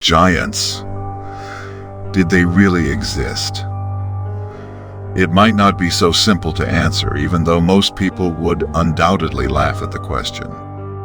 Giants. Did they really exist? It might not be so simple to answer, even though most people would undoubtedly laugh at the question.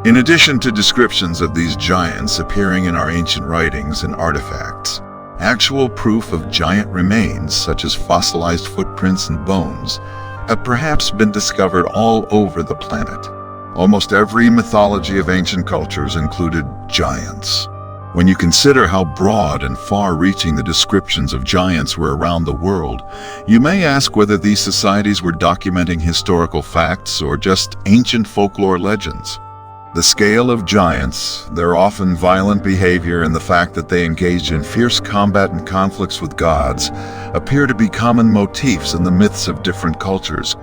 In addition to descriptions of these giants appearing in our ancient writings and artifacts, actual proof of giant remains, such as fossilized footprints and bones, have perhaps been discovered all over the planet. Almost every mythology of ancient cultures included giants. When you consider how broad and far-reaching the descriptions of giants were around the world, you may ask whether these societies were documenting historical facts or just ancient folklore legends. The scale of giants, their often violent behavior, and the fact that they engaged in fierce combat and conflicts with gods appear to be common motifs in the myths of different cultures.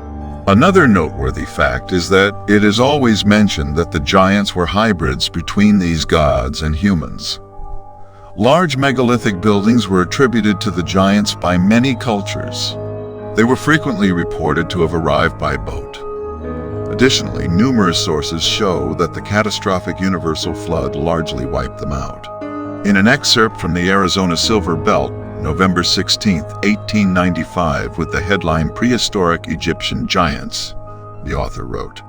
Another noteworthy fact is that it is always mentioned that the giants were hybrids between these gods and humans. Large megalithic buildings were attributed to the giants by many cultures. They were frequently reported to have arrived by boat. Additionally, numerous sources show that the catastrophic universal flood largely wiped them out. In an excerpt from the Arizona Silver Belt, November 16, 1895, with the headline Prehistoric Egyptian Giants, the author wrote,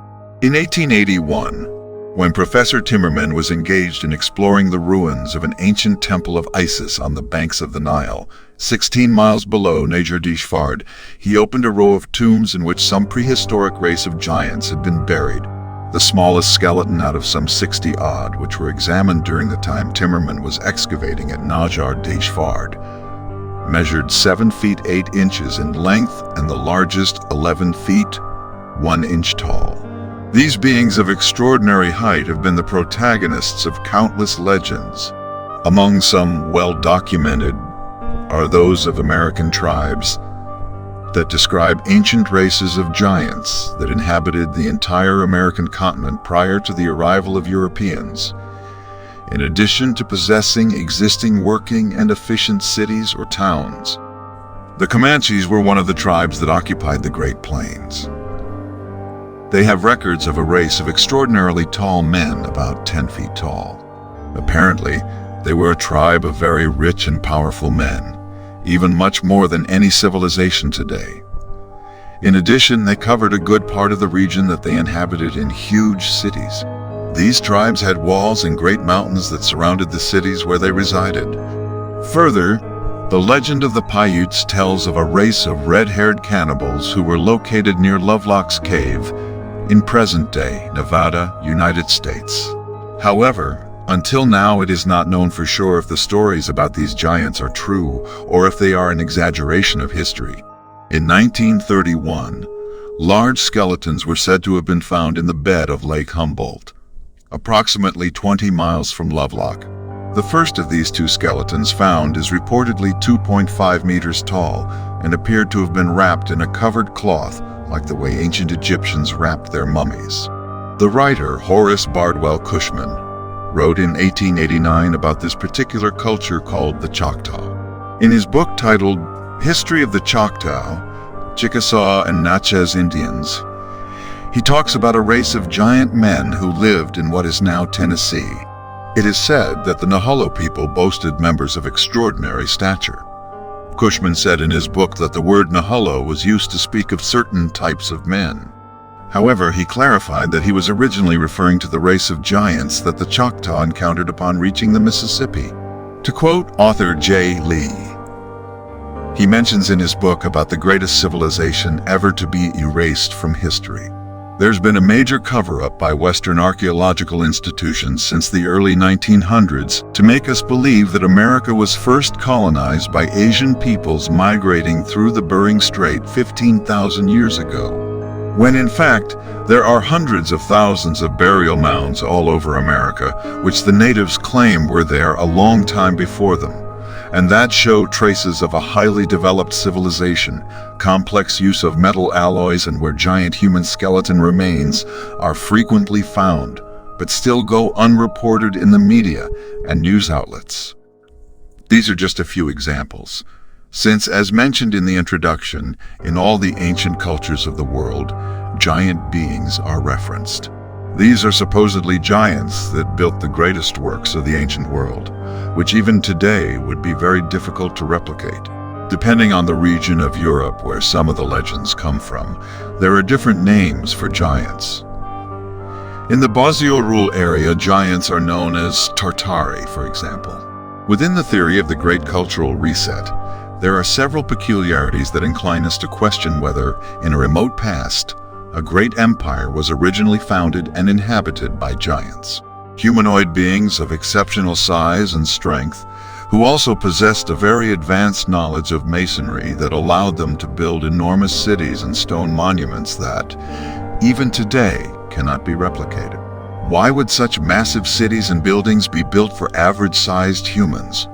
"In 1881, when Professor Timmerman was engaged in exploring the ruins of an ancient temple of Isis on the banks of the Nile, 16 miles below Neger-Dishfard, he opened a row of tombs in which some prehistoric race of giants had been buried. The smallest skeleton out of some 60-odd, which were examined during the time Timmerman was excavating at Neger-Dishfard, measured 7 feet 8 inches in length and the largest 11 feet 1 inch tall. These beings of extraordinary height have been the protagonists of countless legends. Among some well-documented are those of American tribes that describe ancient races of giants that inhabited the entire American continent prior to the arrival of Europeans. In addition to possessing existing working and efficient cities or towns, the Comanches were one of the tribes that occupied the Great Plains. They have records of a race of extraordinarily tall men, about 10 feet tall. Apparently, they were a tribe of very rich and powerful men, even much more than any civilization today. In addition, they covered a good part of the region that they inhabited in huge cities. These tribes had walls and great mountains that surrounded the cities where they resided. Further, the legend of the Paiutes tells of a race of red-haired cannibals who were located near Lovelock's Cave in present-day Nevada, United States. However, until now it is not known for sure if the stories about these giants are true or if they are an exaggeration of history. In 1931, large skeletons were said to have been found in the bed of Lake Humboldt, approximately 20 miles from Lovelock. The first of these 2 skeletons found is reportedly 2.5 meters tall and appeared to have been wrapped in a covered cloth like the way ancient Egyptians wrapped their mummies. The writer Horace Bardwell Cushman wrote in 1889 about this particular culture called the Choctaw. In his book titled History of the Choctaw, Chickasaw and Natchez Indians, he talks about a race of giant men who lived in what is now Tennessee. It is said that the Naholo people boasted members of extraordinary stature. Cushman said in his book that the word Naholo was used to speak of certain types of men. However, he clarified that he was originally referring to the race of giants that the Choctaw encountered upon reaching the Mississippi. To quote author J. Lee, he mentions in his book about the greatest civilization ever to be erased from history. There's been a major cover-up by Western archaeological institutions since the early 1900s to make us believe that America was first colonized by Asian peoples migrating through the Bering Strait 15,000 years ago, when in fact there are hundreds of thousands of burial mounds all over America, which the natives claim were there a long time before them, and that show traces of a highly developed civilization, complex use of metal alloys, and where giant human skeleton remains are frequently found, but still go unreported in the media and news outlets. These are just a few examples, since, as mentioned in the introduction, in all the ancient cultures of the world, giant beings are referenced. These are supposedly giants that built the greatest works of the ancient world, which even today would be very difficult to replicate. Depending on the region of Europe where some of the legends come from, there are different names for giants. In the Bosio-Rule area, giants are known as Tartari, for example. Within the theory of the Great Cultural Reset, there are several peculiarities that incline us to question whether, in a remote past, a great empire was originally founded and inhabited by giants. Humanoid beings of exceptional size and strength, who also possessed a very advanced knowledge of masonry that allowed them to build enormous cities and stone monuments that, even today, cannot be replicated. Why would such massive cities and buildings be built for average-sized humans?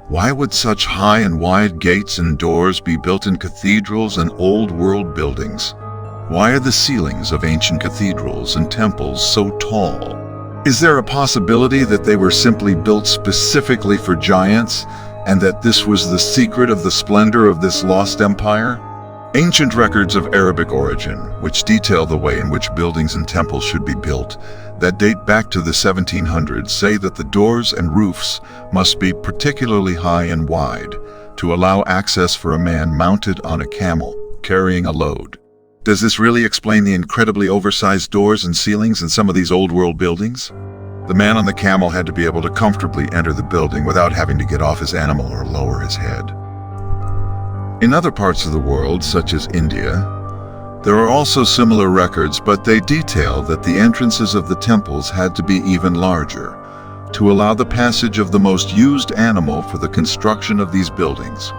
Why would such high and wide gates and doors be built in cathedrals and old-world buildings? Why are the ceilings of ancient cathedrals and temples so tall? Is there a possibility that they were simply built specifically for giants, and that this was the secret of the splendor of this lost empire? Ancient records of Arabic origin, which detail the way in which buildings and temples should be built, that date back to the 1700s, say that the doors and roofs must be particularly high and wide to allow access for a man mounted on a camel, carrying a load. Does this really explain the incredibly oversized doors and ceilings in some of these old-world buildings? The man on the camel had to be able to comfortably enter the building without having to get off his animal or lower his head. In other parts of the world, such as India, there are also similar records, but they detail that the entrances of the temples had to be even larger to allow the passage of the most used animal for the construction of these buildings,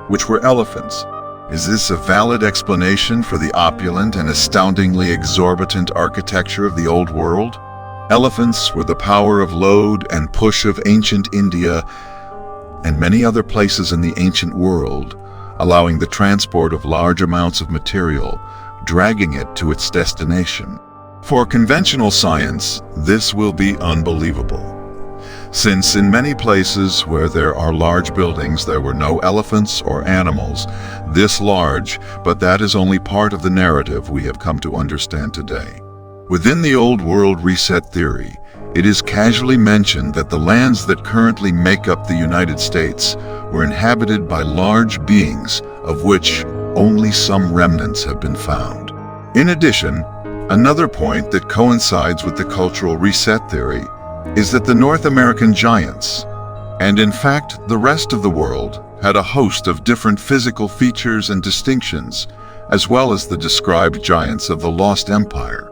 which were elephants. Is this a valid explanation for the opulent and astoundingly exorbitant architecture of the old world? Elephants were the power of load and push of ancient India and many other places in the ancient world, allowing the transport of large amounts of material, dragging it to its destination. For conventional science, this will be unbelievable, since in many places where there are large buildings there were no elephants or animals this large, but that is only part of the narrative we have come to understand today. Within the Old World Reset theory, it is casually mentioned that the lands that currently make up the United States were inhabited by large beings, of which only some remnants have been found. In addition, another point that coincides with the Cultural Reset theory is that the North American giants, and in fact the rest of the world, had a host of different physical features and distinctions, as well as the described giants of the Lost Empire.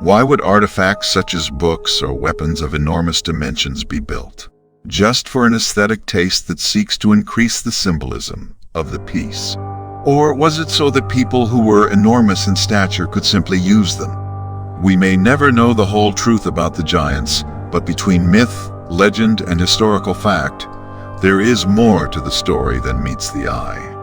Why would artifacts such as books or weapons of enormous dimensions be built? Just for an aesthetic taste that seeks to increase the symbolism of the piece? Or was it so that people who were enormous in stature could simply use them? We may never know the whole truth about the giants, but between myth, legend, and historical fact, there is more to the story than meets the eye.